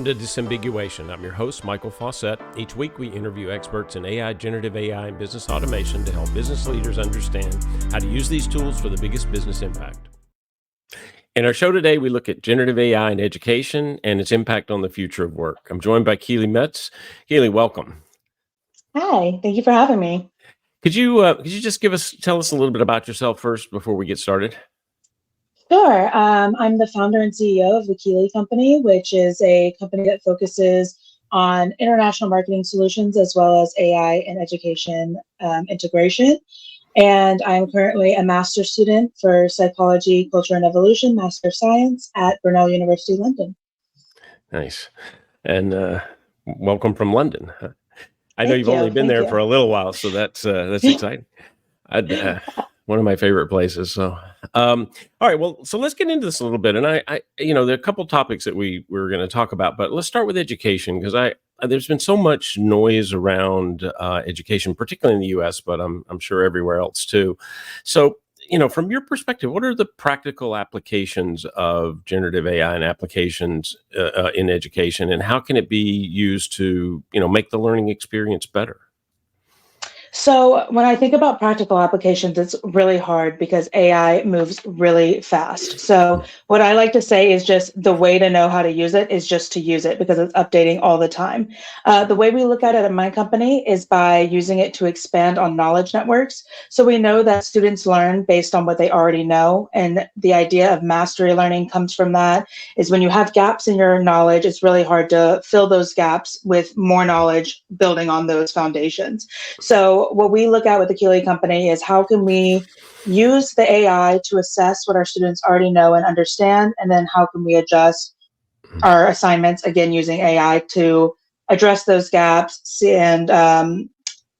to Disambiguation. I'm your host, Michael Fawcett. Each week we interview experts in AI, generative AI, and business automation to help business leaders understand how to use these tools for the biggest business impact. In our show today, we look at generative AI in education and its impact on the future of work. I'm joined by Keeley Meetze. Keeley, welcome. Hi, thank you for having me. Could you just tell us a little bit about yourself first before we get started? Sure. I'm the founder and CEO of the Keeley Company, which is a company that focuses on international marketing solutions as well as AI and education integration. And I'm currently a master's student for Psychology, Culture, and Evolution, Master of Science at Brunel University, London. Nice. And welcome from London. I know Thank you've you. only been Thank there you. for a little while, so that's exciting. One of my favorite places. So, all right. Well, so let's get into this a little bit. And there are a couple topics that we're going to talk about, but let's start with education because there's been so much noise around education, particularly in the U.S., but I'm sure everywhere else too. So, from your perspective, what are the practical applications of generative AI and applications in education, and how can it be used to, make the learning experience better? So when I think about practical applications, it's really hard because AI moves really fast. So what I like to say is just the way to know how to use it is just to use it because it's updating all the time. The way we look at it in my company is by using it to expand on knowledge networks. So we know that students learn based on what they already know. And the idea of mastery learning comes from that is when you have gaps in your knowledge, it's really hard to fill those gaps with more knowledge building on those foundations. So what we look at with the Keeley Company is how can we use the AI to assess what our students already know and understand, and then how can we adjust our assignments, again, using AI to address those gaps and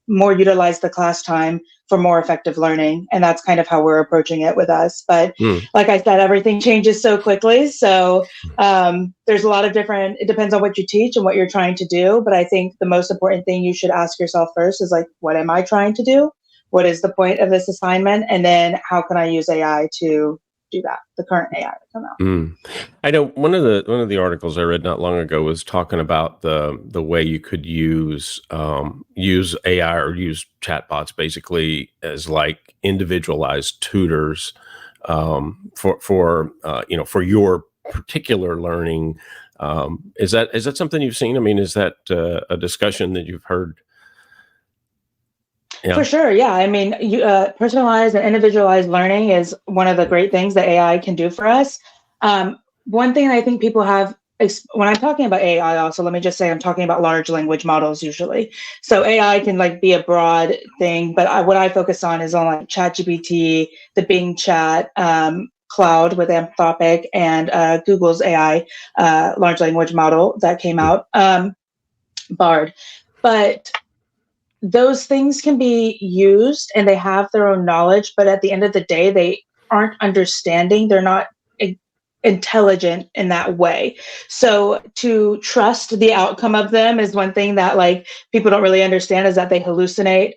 more utilize the class time for more effective learning. And that's kind of how we're approaching it with us. But like I said, everything changes so quickly. So there's a lot of it depends on what you teach and what you're trying to do. But I think the most important thing you should ask yourself first is like, what am I trying to do? What is the point of this assignment? And then how can I use AI to do that, the current AI that come out. I know one of the articles I read not long ago was talking about the way you could use AI or use chatbots basically as like individualized tutors for your particular learning. Is that something you've seen? I mean, is that a discussion that you've heard? Yeah. For sure. Yeah. I mean, personalized and individualized learning is one of the great things that AI can do for us. One thing I think people have, when I'm talking about AI also, let me just say I'm talking about large language models usually. So AI can like be a broad thing, but what I focus on is on like ChatGPT, the Bing Chat, Cloud with Anthropic, and Google's AI large language model that came out, Bard. But those things can be used and they have their own knowledge, but at the end of the day, they aren't understanding. They're not intelligent in that way. So to trust the outcome of them is one thing that like people don't really understand is that they hallucinate.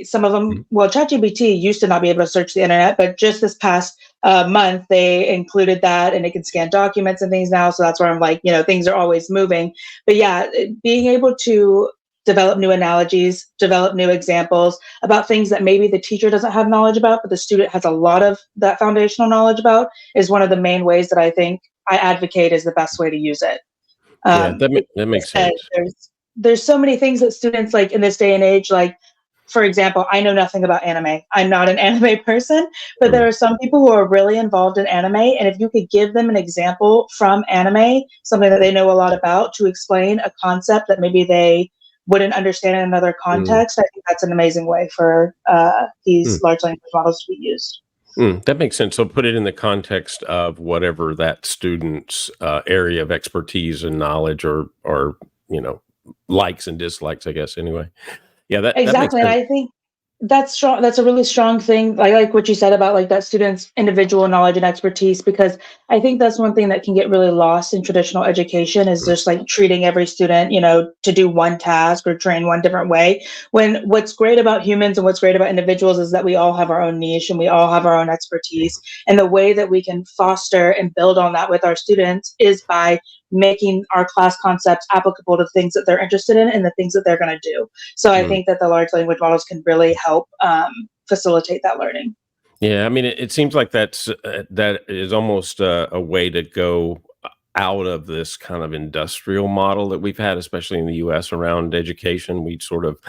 Some of them, well, ChatGPT used to not be able to search the internet, but just this past month, they included that and it can scan documents and things now. So that's where I'm like, things are always moving. But yeah, being able to develop new analogies, develop new examples about things that maybe the teacher doesn't have knowledge about, but the student has a lot of that foundational knowledge about is one of the main ways that I think I advocate is the best way to use it. Yeah, that makes sense. There's so many things that students like in this day and age, like, for example, I know nothing about anime. I'm not an anime person, but there are some people who are really involved in anime. And if you could give them an example from anime, something that they know a lot about to explain a concept that maybe they wouldn't understand in another context, I think that's an amazing way for these large language models to be used. That makes sense. So put it in the context of whatever that student's area of expertise and knowledge or likes and dislikes, I guess, anyway. Yeah, that exactly. That makes sense. And I think that's strong. That's a really strong thing. I like what you said about like that student's individual knowledge and expertise, because I think that's one thing that can get really lost in traditional education is just like treating every student, to do one task or train one different way. When what's great about humans and what's great about individuals is that we all have our own niche and we all have our own expertise. And the way that we can foster and build on that with our students is by making our class concepts applicable to things that they're interested in and the things that they're going to do. So I Mm. think that the large language models can really help facilitate that learning. Yeah, I mean, it seems like that is almost a way to go out of this kind of industrial model that we've had, especially in the U.S. around education. We sort of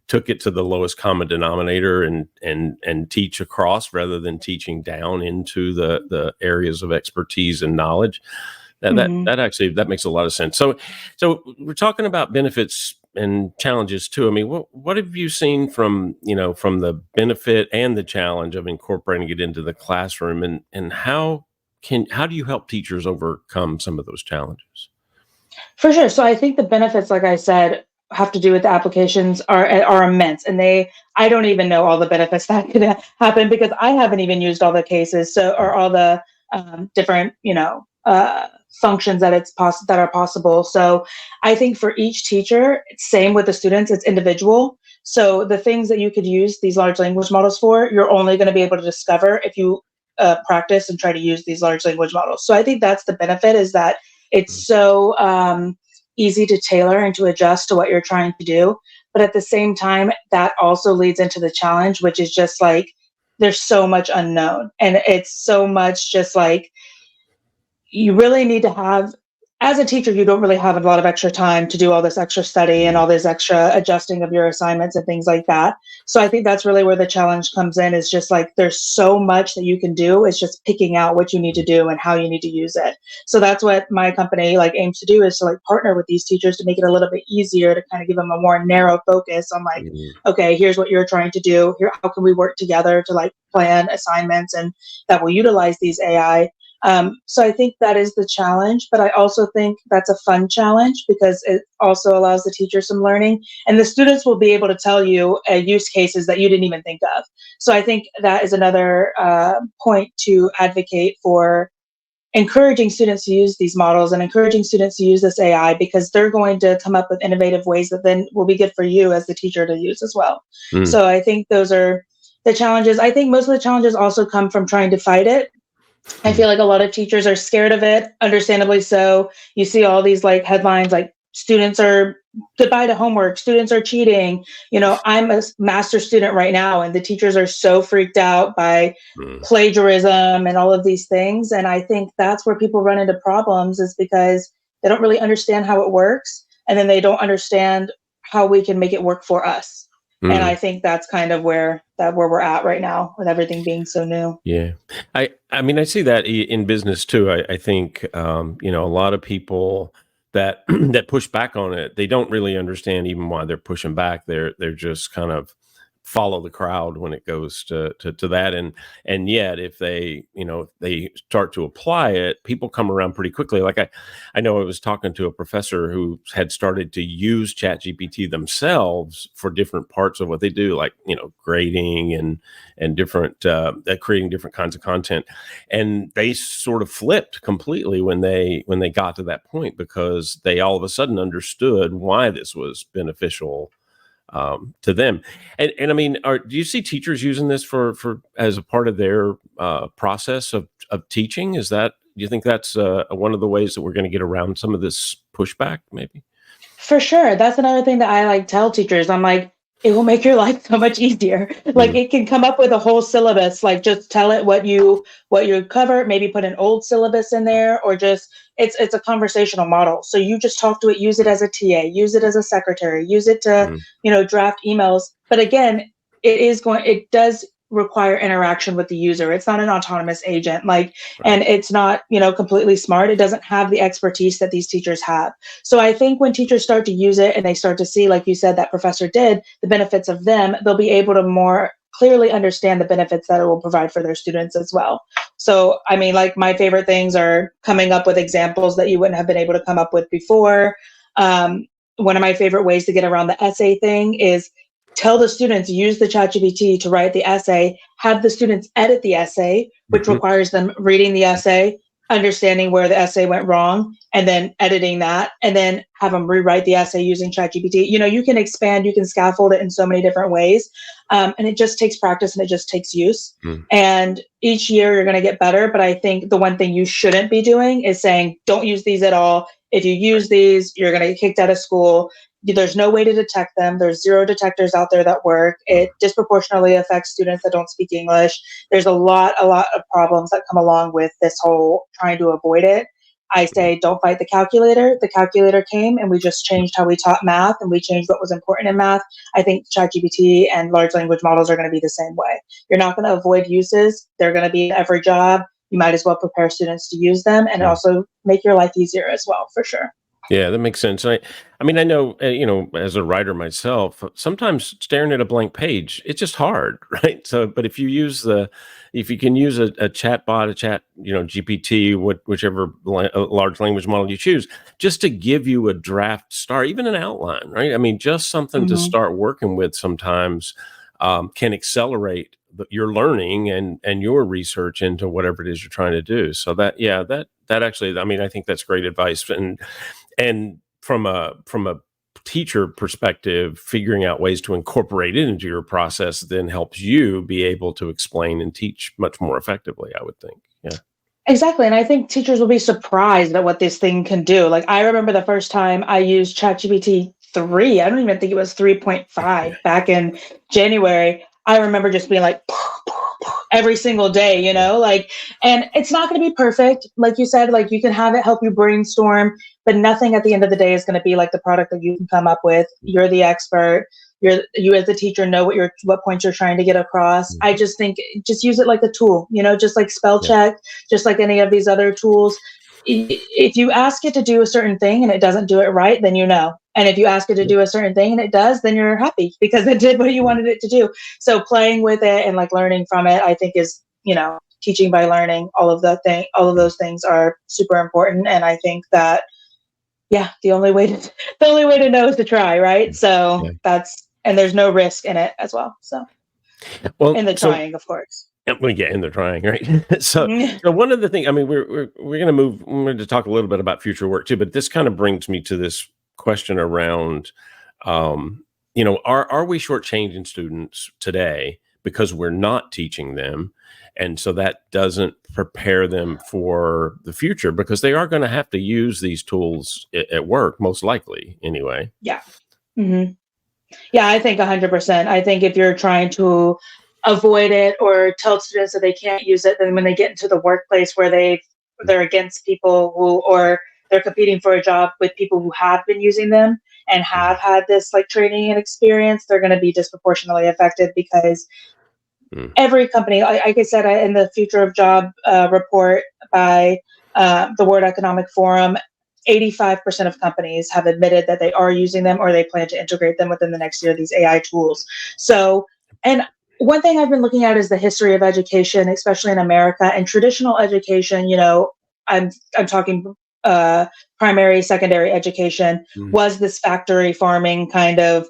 took it to the lowest common denominator and teach across rather than teaching down into the areas of expertise and knowledge. Mhm. That makes a lot of sense. So we're talking about benefits and challenges too. I mean, what have you seen from from the benefit and the challenge of incorporating it into the classroom, and how do you help teachers overcome some of those challenges? For sure. So I think the benefits, like I said, have to do with the applications are immense, and I don't even know all the benefits that could happen because I haven't even used all the cases, so or all the different functions that that are possible. So I think for each teacher, same with the students, it's individual. So the things that you could use these large language models for, you're only going to be able to discover if you practice and try to use these large language models. So I think that's the benefit, is that it's so easy to tailor and to adjust to what you're trying to do. But at the same time, that also leads into the challenge, which is just like there's so much unknown. And it's so much just like you really need to have, as a teacher, you don't really have a lot of extra time to do all this extra study and all this extra adjusting of your assignments and things like that. So I think that's really where the challenge comes in, is just like there's so much that you can do. It's just picking out what you need to do and how you need to use it. So that's what my company like aims to do, is to like partner with these teachers to make it a little bit easier to kind of give them a more narrow focus on like, Mhm. okay, here's what you're trying to do. Here, how can we work together to like plan assignments and that will utilize these AI. So I think that is the challenge, but I also think that's a fun challenge because it also allows the teacher some learning, and the students will be able to tell you use cases that you didn't even think of. So I think that is another point to advocate for encouraging students to use these models and encouraging students to use this AI, because they're going to come up with innovative ways that then will be good for you as the teacher to use as well. Mm. So I think those are the challenges. I think most of the challenges also come from trying to fight it. I Mm. feel like a lot of teachers are scared of it, understandably so. You see all these like headlines like students are goodbye to homework, students are cheating. I'm a master student right now, and the teachers are so freaked out by Mm. plagiarism and all of these things. And I think that's where people run into problems, is because they don't really understand how it works. And then they don't understand how we can make it work for us. And I Mm. think that's kind of where we're at right now with everything being so new. Yeah. I mean, I see that in business too. I think, a lot of people that that push back on it, they don't really understand even why they're pushing back. They're just kind of follow the crowd when it goes to that. And yet if they start to apply it, people come around pretty quickly. Like I know I was talking to a professor who had started to use ChatGPT themselves for different parts of what they do, like, grading and different creating different kinds of content. And they sort of flipped completely when they got to that point, because they all of a sudden understood why this was beneficial to them. And I mean, do you see teachers using this for as a part of their process of teaching? Do you think that's one of the ways that we're going to get around some of this pushback, maybe? For sure. That's another thing that I like tell teachers. I'm like, it will make your life so much easier. Like Mm. it can come up with a whole syllabus. Like just tell it what you cover, maybe put an old syllabus in there, or just it's a conversational model. So you just talk to it, use it as a TA, use it as a secretary, use it to, Mm. draft emails. But again, it does require interaction with the user. It's not an autonomous agent. Like, Right. and it's not, completely smart. It doesn't have the expertise that these teachers have. So I think when teachers start to use it and they start to see, like you said, that professor did, the benefits of them, they'll be able to more clearly understand the benefits that it will provide for their students as well. So, I mean, like my favorite things are coming up with examples that you wouldn't have been able to come up with before. One of my favorite ways to get around the essay thing is tell the students, use the ChatGPT to write the essay, have the students edit the essay, which Mhm. requires them reading the essay, understanding where the essay went wrong, and then editing that, and then have them rewrite the essay using ChatGPT. You can expand, you can scaffold it in so many different ways. And it just takes practice and it just takes use. Mm. And each year you're going to get better. But I think the one thing you shouldn't be doing is saying, don't use these at all. if you use these, you're going to get kicked out of school. There's no way to detect them. There's zero detectors out there that work. It disproportionately affects students that don't speak English. There's a lot of problems that come along with this whole trying to avoid it. I say, don't fight the calculator. The calculator came and we just changed how we taught math and we changed what was important in math. I think ChatGPT and large language models are going to be the same way. You're not going to avoid uses. They're going to be in every job. You might as well prepare students to use them and also make your life easier as well, for sure. Yeah, that makes sense. I mean, I know, as a writer myself, sometimes staring at a blank page, it's just hard, right? So, but if you can use a chat bot, GPT, whichever large language model you choose, just to give you a draft start, even an outline, right? I mean, just something to start working with sometimes can accelerate your learning and your research into whatever it is you're trying to do. So that actually, I mean, I think that's great advice. And from a teacher perspective, figuring out ways to incorporate it into your process then helps you be able to explain and teach much more effectively, I would think. Yeah. Exactly. And I think teachers will be surprised at what this thing can do. Like, I remember the first time I used ChatGPT 3, I don't even think it was 3.5 back in January. I remember just being like, every single day, and it's not going to be perfect. Like you said, like you can have it help you brainstorm, but nothing at the end of the day is going to be like the product that you can come up with. You're the expert. You as the teacher know what points you're trying to get across. I just think just use it like a tool, just like spell check, just like any of these other tools. If you ask it to do a certain thing and it doesn't do it right, then and if you ask it to do a certain thing and it does, then you're happy because it did what you wanted it to do. So playing with it and like learning from it, I think is, teaching by learning. All of those things are super important. And I think that, the only way to know is to try, right? So and there's no risk in it as well. So, in the trying, of course. Well, yeah, and they're trying, right? So one of the things, I mean, we're going to talk a little bit about future work too, but this kind of brings me to this question around, are we shortchanging students today because we're not teaching them? And so that doesn't prepare them for the future because they are going to have to use these tools at work, most likely anyway. Yeah. Mm-hmm. Yeah, I think 100%. I think if you're trying to avoid it or tell students that they can't use it, then when they get into the workplace where they're against people or they're competing for a job with people who have been using them and have had this like training and experience, they're going to be disproportionately affected because every company, like I said, in the Future of Job report by the World Economic Forum, 85% of companies have admitted that they are using them or they plan to integrate them within the next year, these AI tools. So, and one thing I've been looking at is the history of education, especially in America and traditional education. I'm talking primary, secondary education was this factory farming kind of,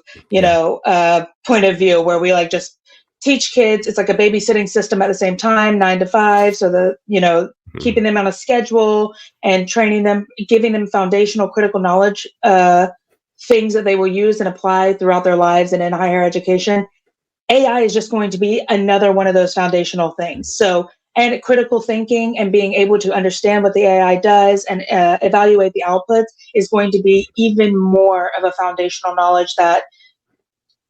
point of view where we like just teach kids. It's like a babysitting system at the same time, 9 to 5. So keeping them on a schedule and training them, giving them foundational critical knowledge, things that they will use and apply throughout their lives and in higher education. AI is just going to be another one of those foundational things. So, and critical thinking and being able to understand what the AI does and evaluate the outputs is going to be even more of a foundational knowledge that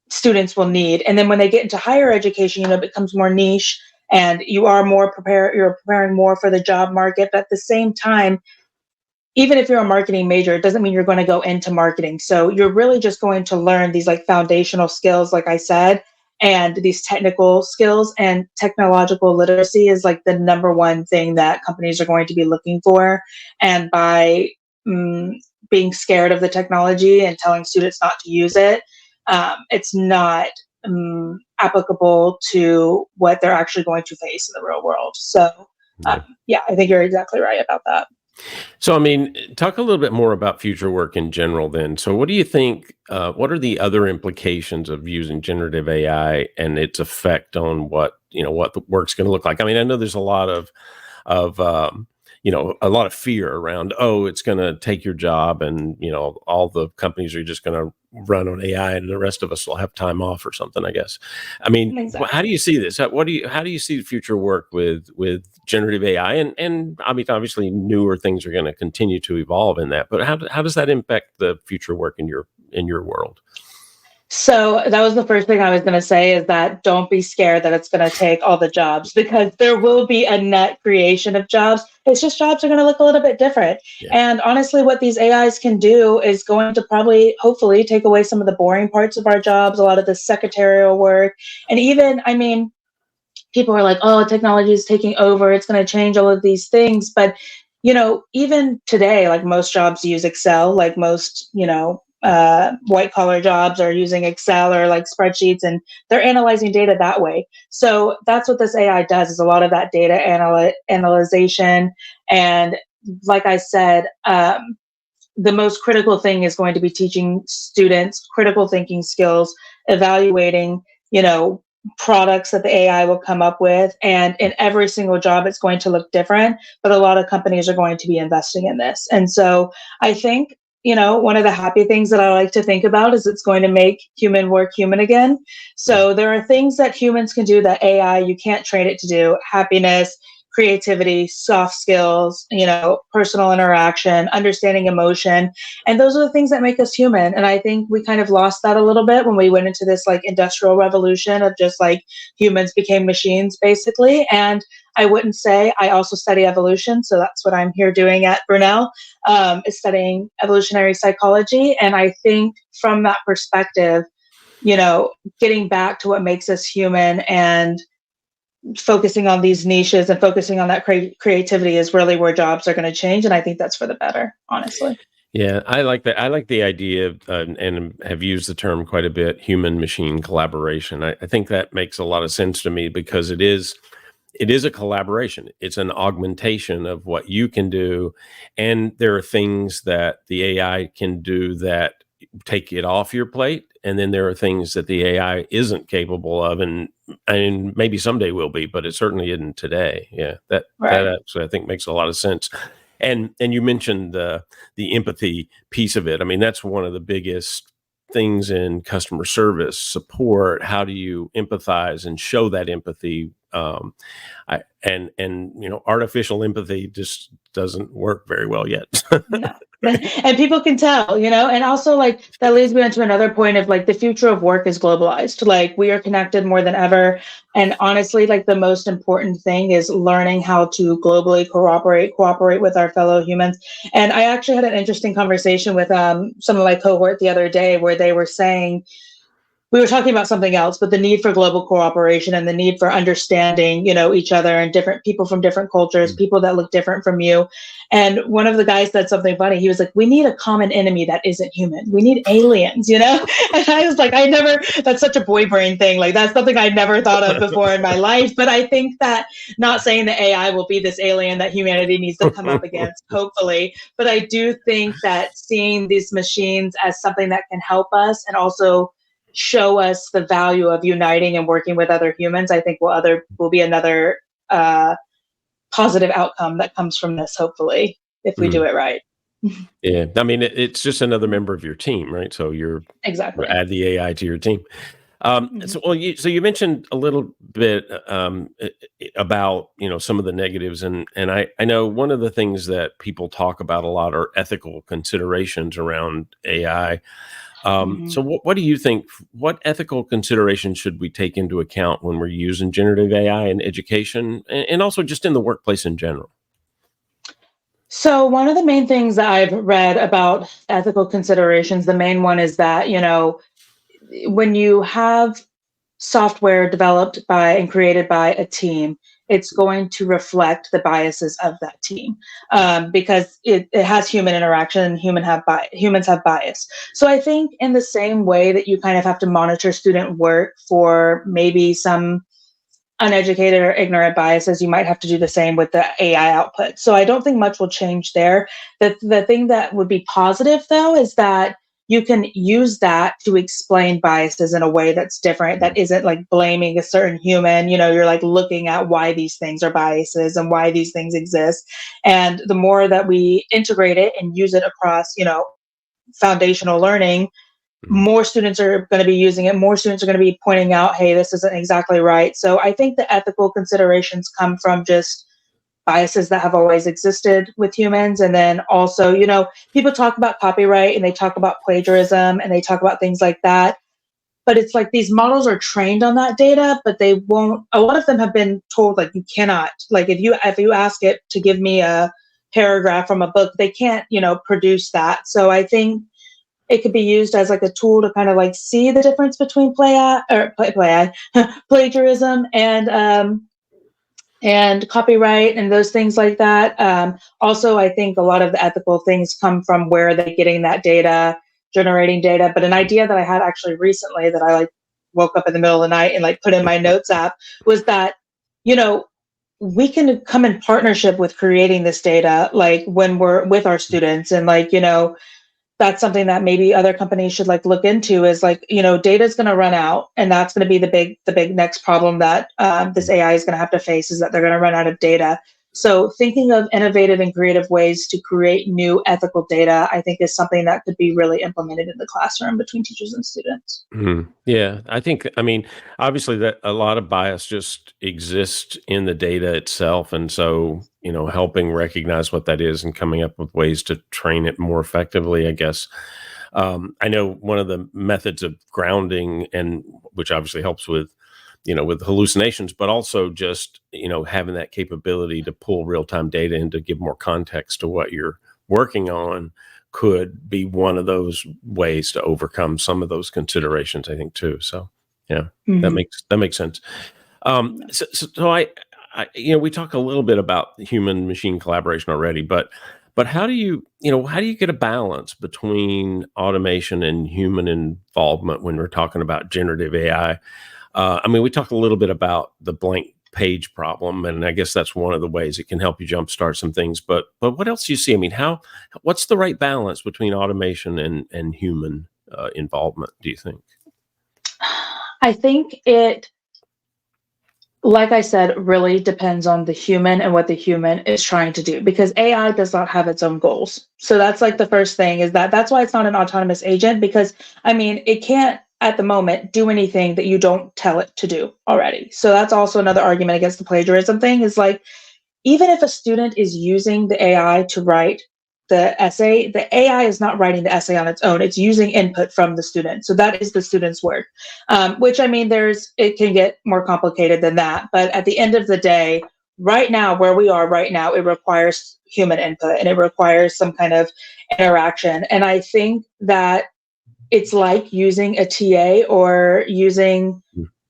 students will need. And then when they get into higher education, it becomes more niche and you're preparing more for the job market. But at the same time, even if you're a marketing major, it doesn't mean you're going to go into marketing. So you're really just going to learn these like foundational skills, like I said, and these technical skills, and technological literacy is like the number one thing that companies are going to be looking for. And by being scared of the technology and telling students not to use it, it's not applicable to what they're actually going to face in the real world. So, I think you're exactly right about that. So, I mean, talk a little bit more about future work in general then. So what do you think, what are the other implications of using generative AI and its effect on what the work's going to look like? I mean, I know there's a lot of a lot of fear around, oh, it's going to take your job, and all the companies are just going to run on AI, and the rest of us will have time off or something, I guess. I mean, how do Exactly. you see this? How do you see the future work with generative AI? And I mean, obviously, newer things are going to continue to evolve in that. But how does that impact the future work in your world? So that was the first thing I was going to say, is that don't be scared that it's going to take all the jobs, because there will be a net creation of jobs. It's just jobs are going to look a little bit different. Yeah. And honestly, what these AIs can do is going to probably, hopefully, take away some of the boring parts of our jobs, a lot of the secretarial work. And even, I mean, people are like, oh, technology is taking over, it's going to change all of these things. But, even today, like most jobs use Excel, like most, white collar jobs are using Excel or like spreadsheets, and they're analyzing data that way. So that's what this AI does, is a lot of that data analyzation. And like I said, the most critical thing is going to be teaching students critical thinking skills, evaluating, you know, products that the AI will come up with. And in every single job, it's going to look different, but a lot of companies are going to be investing in this. And so I think, one of the happy things that I like to think about is it's going to make human work human again. So there are things that humans can do that AI, you can't train it to do: happiness, creativity, soft skills, personal interaction, understanding emotion. And those are the things that make us human. And I think we kind of lost that a little bit when we went into this like industrial revolution of just like humans became machines basically. And I wouldn't say, I also study evolution. So that's what I'm here doing at Brunel, is studying evolutionary psychology. And I think from that perspective, getting back to what makes us human and focusing on these niches and focusing on that creativity is really where jobs are going to change. And I think that's for the better, honestly. Yeah, I like that. I like the idea of, and have used the term quite a bit, human machine collaboration. I think that makes a lot of sense to me, because it is a collaboration. It's an augmentation of what you can do. And there are things that the AI can do that take it off your plate. And then there are things that the AI isn't capable of. And maybe someday will be, but it certainly isn't today. Yeah. That Right. actually, I think, makes a lot of sense. And you mentioned the empathy piece of it. I mean, that's one of the biggest things in customer service support. How do you empathize and show that empathy? Artificial empathy just doesn't work very well yet. No. And people can tell, and also like that leads me into another point of like the future of work is globalized. Like we are connected more than ever. And honestly, like the most important thing is learning how to globally cooperate with our fellow humans. And I actually had an interesting conversation with some of my cohort the other day where they were saying, we were talking about something else, but the need for global cooperation and the need for understanding, each other and different people from different cultures, Mm. people that look different from you. And one of the guys said something funny. He was like, we need a common enemy that isn't human. We need aliens. And I was like, that's such a boy brain thing. Like, that's something I never thought of before in my life. But I think that, not saying that AI will be this alien that humanity needs to come up against, hopefully. But I do think that seeing these machines as something that can help us and also show us the value of uniting and working with other humans, I think will be another uh, positive outcome that comes from this, hopefully, if we do Mm. it right. Yeah, I mean, it's just another member of your team, right? So you Exactly. add the AI to your team. Mhm. So you mentioned a little bit about some of the negatives, and I know one of the things that people talk about a lot are ethical considerations around AI. So Mhm. what do you think? What ethical considerations should we take into account when we're using generative AI in education, and also just in the workplace in general? So, one of the main things that I've read about ethical considerations, the main one is that, when you have software developed by and created by a team, it's going to reflect the biases of that team, because it has human interaction and humans have bias. So I think in the same way that you kind of have to monitor student work for maybe some uneducated or ignorant biases, you might have to do the same with the AI output. So I don't think much will change there. The thing that would be positive though is that you can use that to explain biases in a way that's different, that isn't like blaming a certain human. You're like looking at why these things are biases and why these things exist. And the more that we integrate it and use it across, foundational learning, more students are going to be using it. More students are going to be pointing out, hey, this isn't exactly right. So I think the ethical considerations come from just biases that have always existed with humans. And then also, people talk about copyright and they talk about plagiarism and they talk about things like that. But it's like these models are trained on that data, but they won't. A lot of them have been told like you cannot. Like if you ask it to give me a paragraph from a book, they can't, produce that. So I think it could be used as like a tool to kind of like see the difference between plagiarism and copyright and those things like that. Also, I think a lot of the ethical things come from where they're getting that data, generating data. But an idea that I had actually recently that I like woke up in the middle of the night and like put in my notes app was that, we can come in partnership with creating this data, like when we're with our students and like, that's something that maybe other companies should like look into is like, data is going to run out. And that's going to be the big next problem that this AI is going to have to face, is that they're going to run out of data. So thinking of innovative and creative ways to create new ethical data, I think is something that could be really implemented in the classroom between teachers and students. Yeah, I mean, obviously that a lot of bias just exists in the data itself. And so, helping recognize what that is and coming up with ways to train it more effectively, I guess. I know one of the methods of grounding, and which obviously helps with, with hallucinations, but also just, having that capability to pull real-time data and to give more context to what you're working on could be one of those ways to overcome some of those considerations, I think, too. So, yeah, that makes sense. So we talk a little bit about human machine collaboration already, but how do you get a balance between automation and human involvement when we're talking about generative AI? I mean, we talked a little bit about the blank page problem, and I guess that's one of the ways it can help you jumpstart some things. But what else do you see? I mean, what's the right balance between automation and human involvement, do you think? I think it, like I said, really depends on the human and what the human is trying to do, because AI does not have its own goals. So that's like the first thing, is that's why it's not an autonomous agent, because I mean, it can't at the moment do anything that you don't tell it to do already. So that's also another argument against the plagiarism thing, is like, even if a student is using the AI to write the essay, the AI is not writing the essay on its own. It's using input from the student. So that is the student's work, which I mean, it can get more complicated than that. But at the end of the day, right now, where we are right now, it requires human input and it requires some kind of interaction. And I think that it's like using a TA or using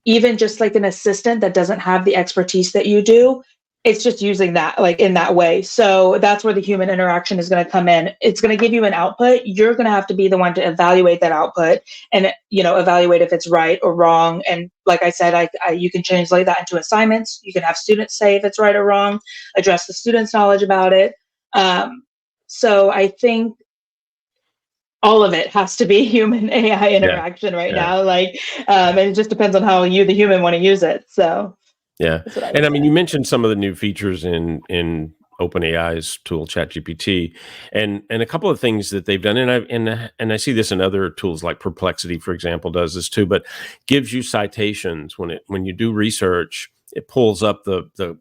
even just like an assistant that doesn't have the expertise that you do. It's just using that like in that way. So that's where the human interaction is going to come in. It's going to give you an output. You're going to have to be the one to evaluate that output and, evaluate if it's right or wrong. And like I said, you can translate that into assignments. You can have students say if it's right or wrong, address the students' knowledge about it. So I think all of it has to be human AI interaction right now. Like, and it just depends on how you, the human, want to use it. So, yeah. And I mean, you mentioned some of the new features in OpenAI's tool ChatGPT, and a couple of things that they've done, and I see this in other tools like Perplexity, for example, does this too, but gives you citations when you do research. It pulls up it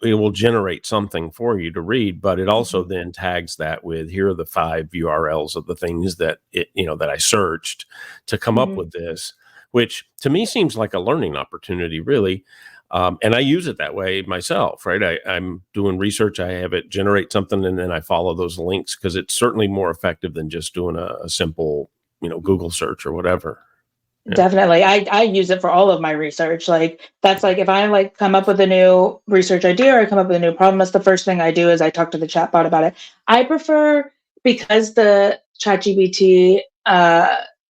will generate something for you to read, but it also then tags that with, here are the 5 URLs of the things that that I searched to come up with this, which to me seems like a learning opportunity, really. And I use it that way myself, right? I'm doing research, I have it generate something, and then I follow those links, because it's certainly more effective than just doing a simple, Google search or whatever. Yeah. Definitely. I use it for all of my research. Like, that's like, if I like come up with a new research idea or I come up with a new problem, that's the first thing I do, is I talk to the chatbot about it. I prefer, because the ChatGPT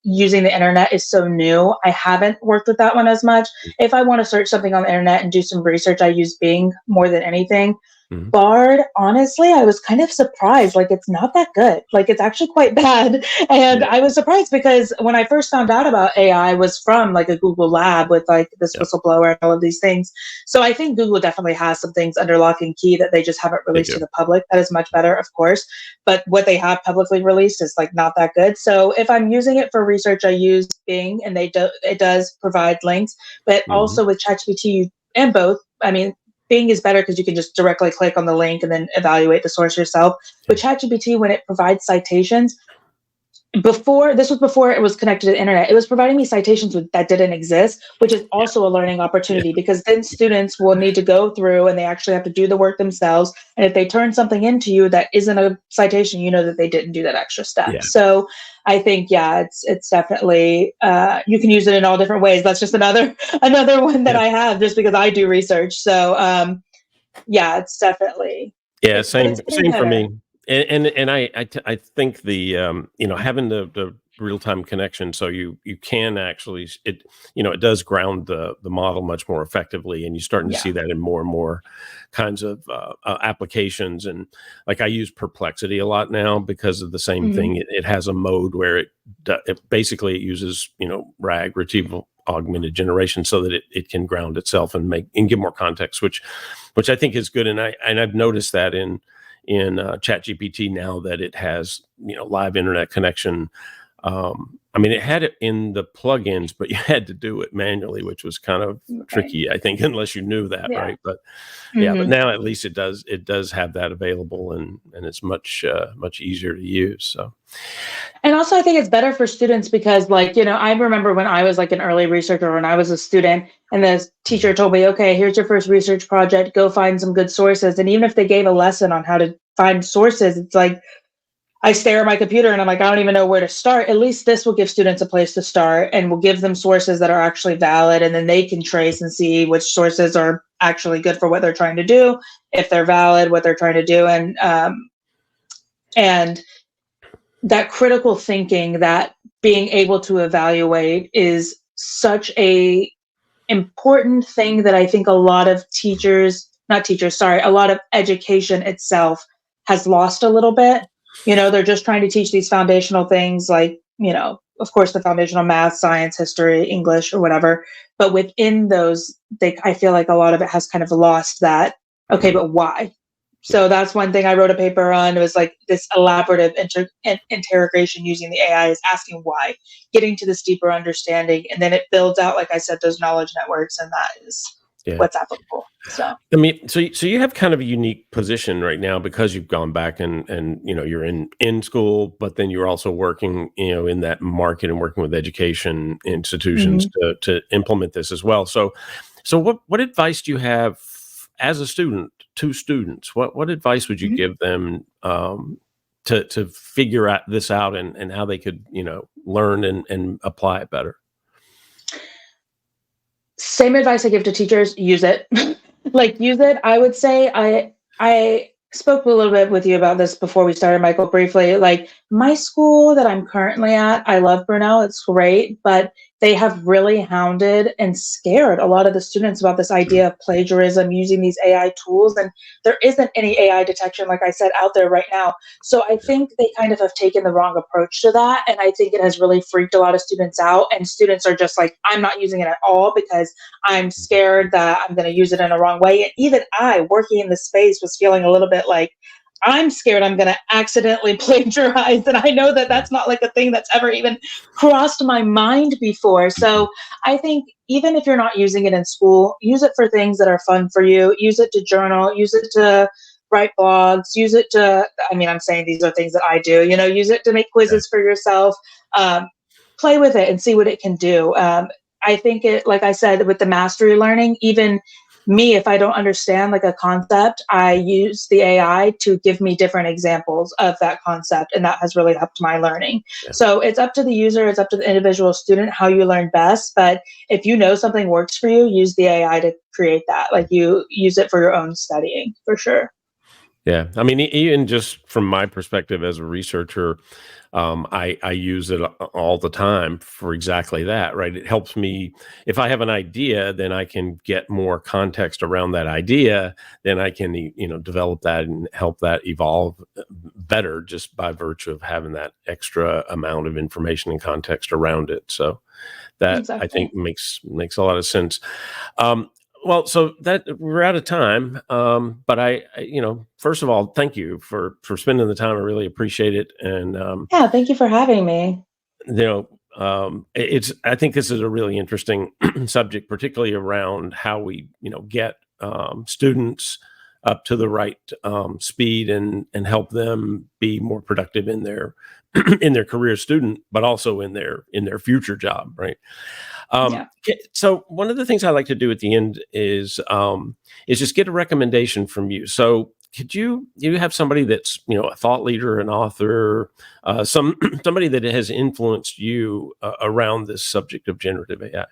using the internet is so new, I haven't worked with that one as much. If I want to search something on the internet and do some research, I use Bing more than anything. Mhm. Bard, honestly, I was kind of surprised. Like, it's not that good. Like, it's actually quite bad. And Yeah. I was surprised because when I first found out about AI was from like a Google lab with like this Yeah. whistleblower and all of these things. So I think Google definitely has some things under lock and key that they just haven't They released do. to the public. That is much better, of course. But what they have publicly released is like not that good. So if I'm using it for research, I use Bing, and it does provide links. But Mhm. also with ChatGPT and both, I mean, Bing is better because you can just directly click on the link and then evaluate the source yourself. Yeah. With ChatGPT, when it provides citations, before it was connected to the internet, it was providing me citations that didn't exist, which is Yeah. also a learning Yeah. opportunity because then students will need to go through and they actually have to do the work themselves. And if they turn something into you that isn't a citation, you know that they didn't do that extra step. Yeah. So I think, yeah, it's definitely you can use it in all different ways. That's just another one that Yeah. I have just because I do research. So yeah, it's definitely Yeah, but it's getting same for better. me. And I think the having the real time connection, so you can actually it does ground the model much more effectively, and you're starting to see Yeah. that in more and more kinds of applications. And like I use Perplexity a lot now because of the same Hmm. thing. It has a mode where it basically it uses RAG, retrieval augmented generation, so that it can ground itself and give more context, which I think is good. And I've noticed that in ChatGPT now that it has live internet connection. I mean, it had it in the plugins, but you had to do it manually, which was kind of Right. tricky, I think, unless you knew that, Yeah. right? But yeah, but Hmm. now at least it does have that available, and it's much easier to use. So And also, I think it's better for students because, like, I remember when I was like an early researcher, when I was a student, and the teacher told me, okay, here's your first research project, go find some good sources. And even if they gave a lesson on how to find sources, it's like I stare at my computer and I'm like, I don't even know where to start. At least this will give students a place to start and will give them sources that are actually valid. And then they can trace and see which sources are actually good for what they're trying to do, if they're valid, what they're trying to do. And that critical thinking, that being able to evaluate is such a important thing that I think a lot of teachers, not teachers, sorry, a lot of education itself has lost a little bit. They're just trying to teach these foundational things like, of course, the foundational math, science, history, English, or whatever. But within those, I feel like a lot of it has kind of lost that, okay, mhm, but why? yeah, So that's one thing I wrote a paper on. It was like this elaborative interrogation using the AI is asking why, getting to this deeper understanding, and then it builds out, like I said, those knowledge networks, and that is yeah. what's applicable. So, I mean, so you have kind of a unique position right now because you've gone back and you're in school, but then you're also working in that market and working with education institutions mhm. to implement this as well. So what advice do you have as a student to students? What advice would you Mhm. give them to figure out this out and how they could learn and apply it better? Same advice I give to teachers, use it. Like, use it. I would say I spoke a little bit with you about this before we started, Michael, briefly. Like, my school that I'm currently at, I love Brunel, it's great, but they have really hounded and scared a lot of the students about this idea of plagiarism using these AI tools. And there isn't any AI detection, like I said, out there right now. So I think they kind of have taken the wrong approach to that. And I think it has really freaked a lot of students out. And students are just like, I'm not using it at all because I'm scared that I'm going to use it in a wrong way. And even I, working in the space, was feeling a little bit like, I'm scared I'm going to accidentally plagiarize. And I know that Yeah. that's not like a thing that's ever even crossed my mind before. Mhm. So I think even if you're not using it in school, use it for things that are fun for you. Use it to journal, use it to write blogs, use it to, I mean, I'm saying these are things that I do, use it to make Yeah. quizzes for yourself. Um, Play with it and see what it can do. I think like I said, with the mastery learning, even me, if I don't understand like a concept, I use the AI to give me different examples of that concept. And that has really helped my learning. Yeah. So it's up to the user, it's up to the individual student how you learn best. But if you know something works for you, use the AI to create that. Like, you use it for your own studying for sure. Yeah. I mean, even just from my perspective as a researcher, I use it all the time for exactly that, right? It helps me if I have an idea, then I can get more context around that idea. Then I can, develop that and help that evolve better just by virtue of having that extra amount of information and context around it. So that I think Exactly. makes a lot of sense. Um, well, so that we're out of time. But first of all, thank you for spending the time. I really appreciate it. And Yeah, thank you for having me. it's I think this is a really interesting subject, particularly around how we get students up to the right speed and help them be more productive in their in their career student, but also in their future job, right? Yeah. So one of the things I like to do at the end is just get a recommendation from you. So could you have somebody that's a thought leader, an author, somebody that has influenced you around this subject of generative AI?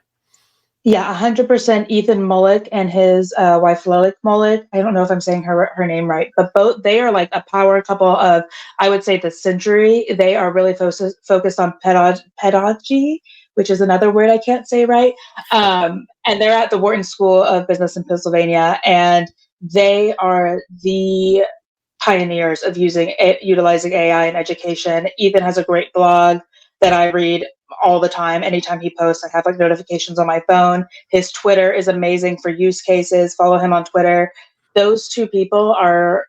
Yeah, 100% Ethan Mullick and his wife Lilic Mullick. I don't know if I'm saying her name right, but both they are like a power couple of, I would say, the century. They are really focused on pedagogy, which is another word I can't say right. And they're at the Wharton School of Business in Pennsylvania, and they are the pioneers of utilizing AI in education. Ethan has a great blog that I read all the time. Anytime he posts, I have like notifications on my phone. His Twitter is amazing for use cases. Follow him on Twitter. Those two people are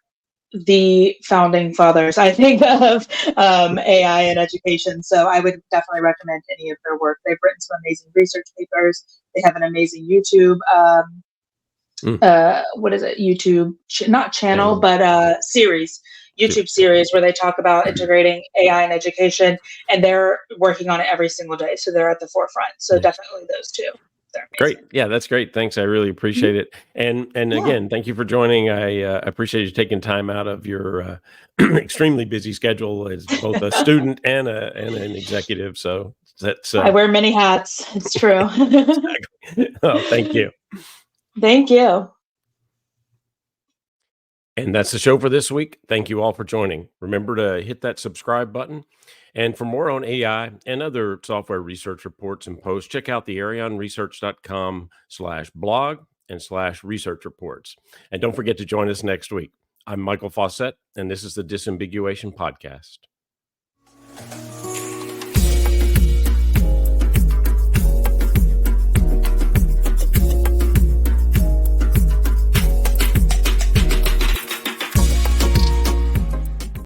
the founding fathers, I think, of AI in education. So I would definitely recommend any of their work. They've written some amazing research papers. They have an amazing YouTube Mm, what is it, YouTube, not channel, channel. but series, YouTube series where they talk about integrating AI in education, and they're working on it every single day. So they're at the forefront. So Nice. definitely those two. They're Great. amazing. Yeah, that's great. Thanks. I really Mhm. appreciate it. And Yeah. again, thank you for joining. I appreciate you taking time out of your extremely busy schedule as both a student and an executive. So that's I wear many hats. It's true. exactly. Oh, thank you. Thank you. And that's the show for this week. Thank you all for joining. Remember to hit that subscribe button. And for more on AI and other software research reports and posts, check out the arionresearch.com/blog and /research reports. And don't forget to join us next week. I'm Michael Fawcett, and this is the Disambiguation Podcast.